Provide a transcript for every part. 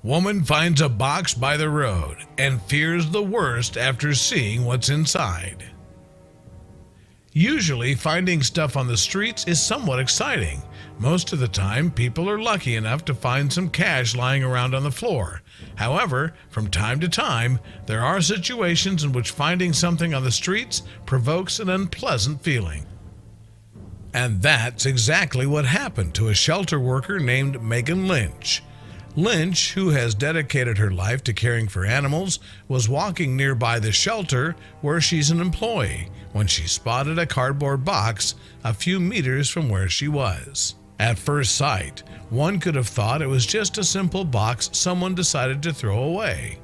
Woman finds a box by the road and fears the worst after seeing what's inside. Usually, finding stuff on the streets is somewhat exciting. Most of the time, people are lucky enough to find some cash lying around on the floor. However, from time to time, there are situations in which finding something on the streets provokes an unpleasant feeling. And that's exactly what happened to a shelter worker named Megan Lynch. Lynch, who has dedicated her life to caring for animals, was walking nearby the shelter where she's an employee when she spotted a cardboard box a few meters from where she was. At first sight, one could have thought it was just a simple box someone decided to throw away.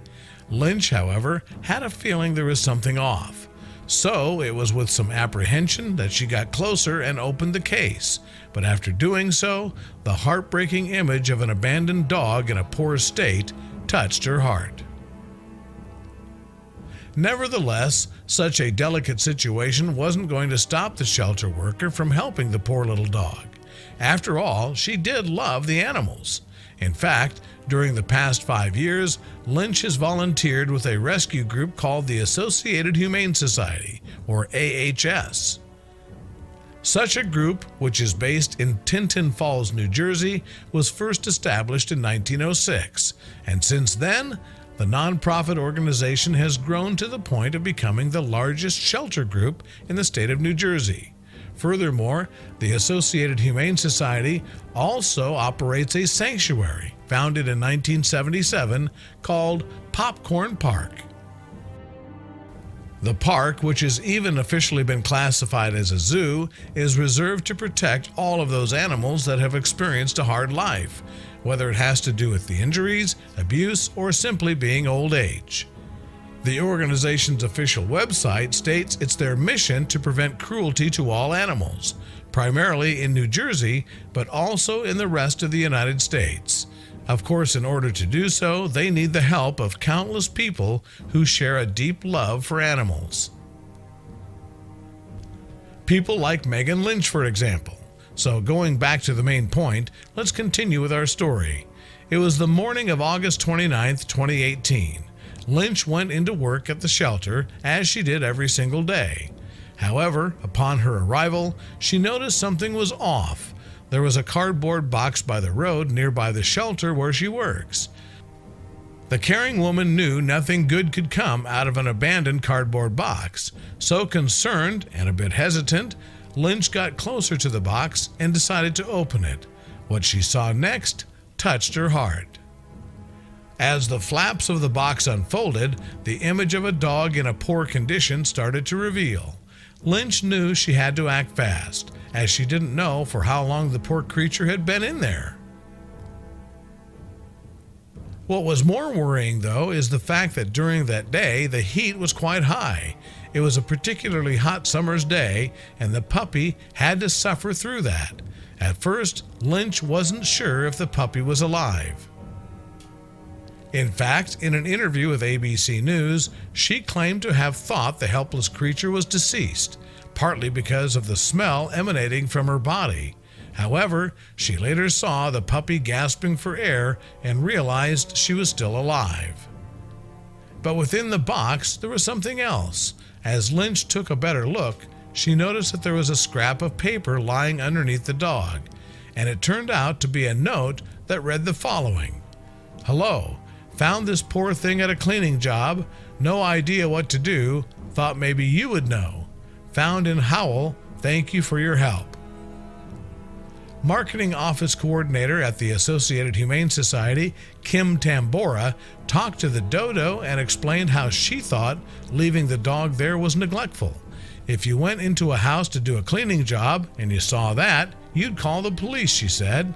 Lynch, however, had a feeling there was something off. So it was with some apprehension that she got closer and opened the case. But after doing so, the heartbreaking image of an abandoned dog in a poor state touched her heart. Nevertheless, such a delicate situation wasn't going to stop the shelter worker from helping the poor little dog. After all, she did love the animals. In fact, during the past 5 years, Lynch has volunteered with a rescue group called the Associated Humane Society, or AHS. Such a group, which is based in Tinton Falls, New Jersey, was first established in 1906, and since then, the nonprofit organization has grown to the point of becoming the largest shelter group in the state of New Jersey. Furthermore, the Associated Humane Society also operates a sanctuary founded in 1977 called Popcorn Park. The park, which has even officially been classified as a zoo, is reserved to protect all of those animals that have experienced a hard life, whether it has to do with the injuries, abuse, or simply being old age. The organization's official website states it's their mission to prevent cruelty to all animals, primarily in New Jersey, but also in the rest of the United States. Of course, in order to do so, they need the help of countless people who share a deep love for animals. People like Megan Lynch, for example. So going back to the main point, let's continue with our story. It was the morning of August 29, 2018. Lynch went into work at the shelter, as she did every single day. However, upon her arrival, she noticed something was off. There was a cardboard box by the road nearby the shelter where she works. The caring woman knew nothing good could come out of an abandoned cardboard box. So concerned and a bit hesitant, Lynch got closer to the box and decided to open it. What she saw next touched her heart. As the flaps of the box unfolded, the image of a dog in a poor condition started to reveal. Lynch knew she had to act fast, as she didn't know for how long the poor creature had been in there. What was more worrying, though, is the fact that during that day, the heat was quite high. It was a particularly hot summer's day, and the puppy had to suffer through that. At first, Lynch wasn't sure if the puppy was alive. In fact, in an interview with ABC News, she claimed to have thought the helpless creature was deceased, partly because of the smell emanating from her body. However, she later saw the puppy gasping for air and realized she was still alive. But within the box, there was something else. As Lynch took a better look, she noticed that there was a scrap of paper lying underneath the dog, and it turned out to be a note that read the following: "Hello. Found this poor thing at a cleaning job. No idea what to do. Thought maybe you would know. Found in Howell. Thank you for your help." Marketing Office Coordinator at the Associated Humane Society, Kim Tambora, talked to the dodo and explained how she thought leaving the dog there was neglectful. If you went into a house to do a cleaning job and you saw that, you'd call the police, she said.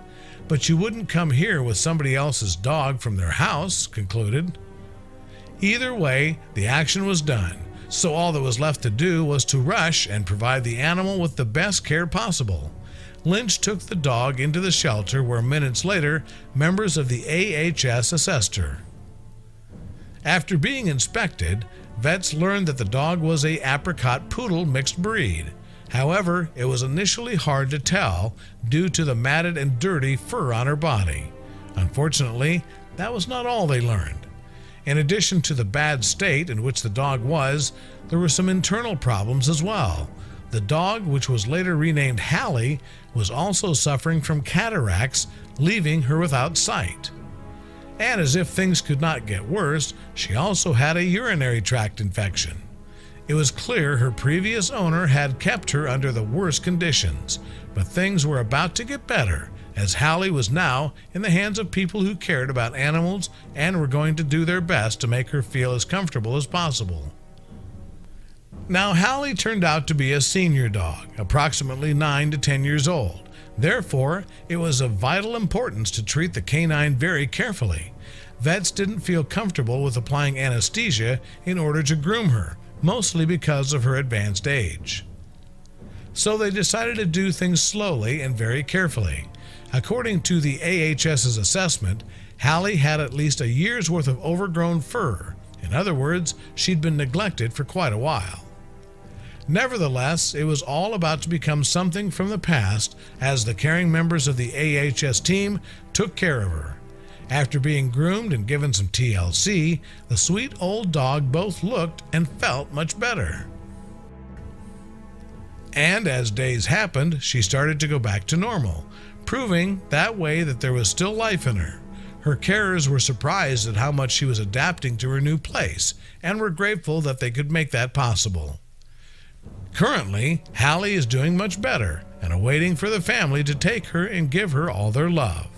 But you wouldn't come here with somebody else's dog from their house, concluded. Either way, the action was done, so all that was left to do was to rush and provide the animal with the best care possible. Lynch took the dog into the shelter where minutes later, members of the AHS assessed her. After being inspected, vets learned that the dog was a apricot poodle mixed breed. However, it was initially hard to tell due to the matted and dirty fur on her body. Unfortunately, that was not all they learned. In addition to the bad state in which the dog was, there were some internal problems as well. The dog, which was later renamed Hallie, was also suffering from cataracts, leaving her without sight. And as if things could not get worse, she also had a urinary tract infection. It was clear her previous owner had kept her under the worst conditions, but things were about to get better, as Hallie was now in the hands of people who cared about animals and were going to do their best to make her feel as comfortable as possible. Now, Hallie turned out to be a senior dog, approximately 9 to 10 years old. Therefore, it was of vital importance to treat the canine very carefully. Vets didn't feel comfortable with applying anesthesia in order to groom her, mostly because of her advanced age. So they decided to do things slowly and very carefully. According to the AHS's assessment, Hallie had at least a year's worth of overgrown fur. In other words, she'd been neglected for quite a while. Nevertheless, it was all about to become something from the past as the caring members of the AHS team took care of her. After being groomed and given some TLC, the sweet old dog both looked and felt much better. And as days happened, she started to go back to normal, proving that way that there was still life in her. Her carers were surprised at how much she was adapting to her new place and were grateful that they could make that possible. Currently, Hallie is doing much better and awaiting for the family to take her and give her all their love.